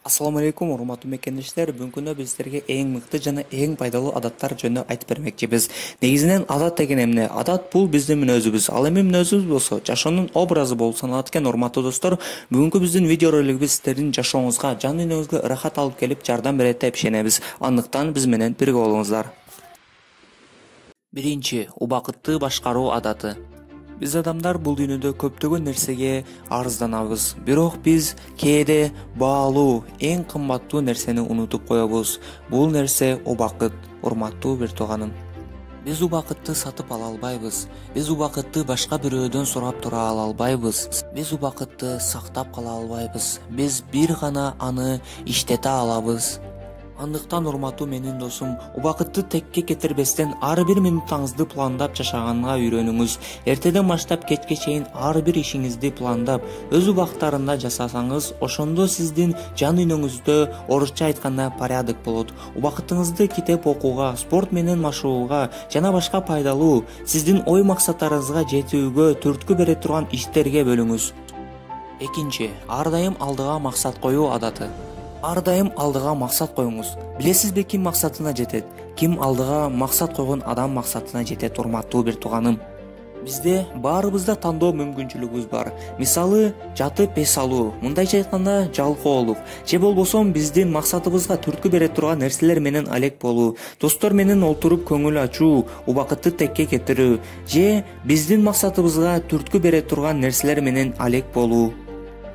Ассаламу алейкум, урматтуу мекендештер. Бүгүнкү күндө биз силерге эң мыкты жана эң пайдалуу адаттар жөнүндө айтып бермекчибиз. Негизинен адат деген эмне? Адат бул биздин мүнөзүбүз. Ал эми мүнөзүбүз болсо, жашоонун образы болуп саналат экен, урматтуу достор. Бүгүнкү биздин видео ролигибиз силердин жашооңузга, жан дүйнөңүзгө ырахат алып келип жардам берет деп ишенебиз. Андыктан биз менен бирге болуңуздар. Биринчи, убакытты башкаруу адаты. Биз адамдар бул дүйнөдө көптөгөн нерсеге арызданабыз. Бирок биз кээде баалуу, эң кымбаттуу нерсени унутуп коебуз. Бул нерсе убакыт, урматтуу бир тууганым. Биз убакытты сатып ала албайбыз. Биз убакытты башка бирөөдөн сурап тура албайбыз. Биз убакытты сактап кала албайбыз. Биз бир гана аны иштете алабыз. Андыктан урматтуу менин досум, убакытты текке кетирбестен ар бир минутуңузду пландап жашаганга үйрөнүңүз. Эртеден баштап кечке чейин ар бир ишиңизди пландап, өз убактарында жасасаңыз, ошондо сиздин жан дүйнөңүздө орусча айтканда порядок болот. Убакытыңызды китеп окууга, спорт менен машыгууга жана башка пайдалуу, сиздин ой максаттарыңызга жетүүгө түрткү бере турган иштерге бөлүңүз. Экинчи, ар дайым алдыга максат коюу адаты. Ар дайым алдыга максат коюңуз. Билесизби ким максатына жетет? Ким алдыга максат койгон адам максатына жетет, урматтуу бир тууганым. Бизде баарыбызда тандоо мүмкүнчүлүгүбүз бар. Мисалы, жатып эс алуу, мындайча айтканда жалкоолук, же болбосо биздин максатыбызга түрткү бере турган нерселер менен алек болуу, достор менен олтуруп көңүл ачуу, убакытты текке кетирүү, же биздин максатыбызга түрткү бере турган нерселер менен алек болуу.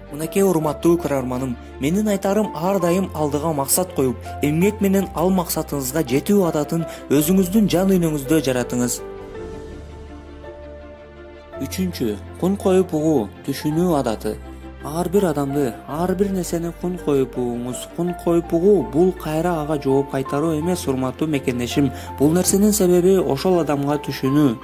Мынакей урматтуу көрөрманым, менин айтарым ар дайым алдыга максат коюп, эмгек менен ал максатыңызга жетүү адатын өзүңүздүн жан дүйнөңүздө жаратыңыз. Үчүнчү, кун коюп угуу, түшүнүү адаты. Ар бир адамды, ар бир нерсени кун коюп угуңуз. Кун коюп угуу бул кайра ага жооп кайтаруу эмес, урматтуу мекендешим. Бул нерсенин себеби ошол адамга түшүнүү.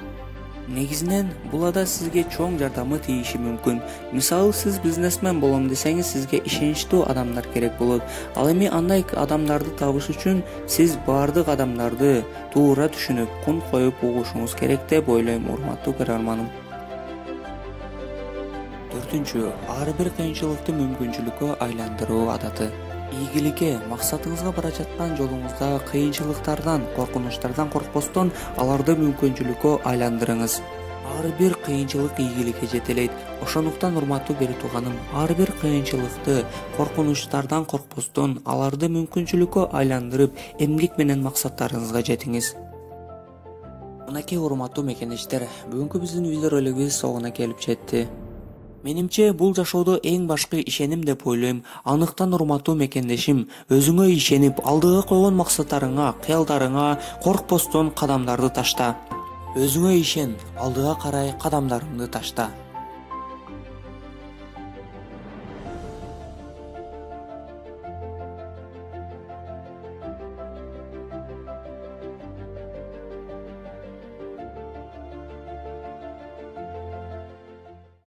Негизинен бул ада сизге чоң жардамы тийиши мүмкүн. Мисалы, сиз бизнесмен болом десеңиз, сизге ишеничтүү адамдар керек болот. Ал эми андай адамдарды табыш үчүн сиз баардык адамдарды туура түшүнүп, кун коюп угушуңуз керек деп ойлойм, урматтуу көрөрманым. Төртүнчү, ар бир кыйынчылыкты мүмкүнчүлүккө айландыруу адаты. Ийгиликке, максатыңызга бара жаткан жолуңузда кыйынчылыктардан, коркунучтардан коркпостон, аларды мүмкүнчүлүккө айландырыңыз. Ар бир кыйынчылык ийгиликке жетелейт. Ошондуктан урматтуу бир тууганым, ар бир кыйынчылыкты, коркунучтардан коркпостон, аларды мүмкүнчүлүккө айландырып, эмгек менен максаттарыңызга жетиңиз. Мынакей урматтуу мекендештер, бүгүнкү биздин видео ролигибиз соңуна келип жетти. Менимче бул жашоодо эң башкы ишеним деп ойлойм. Андыктан урматтуу мекендешим, өзүңө ишенип, алдыга койгон максаттарыңа, кыялдарыңа коркпостон кадамдарды ташта. Өзүңө ишен, алдыга карай кадамдарыңды ташта.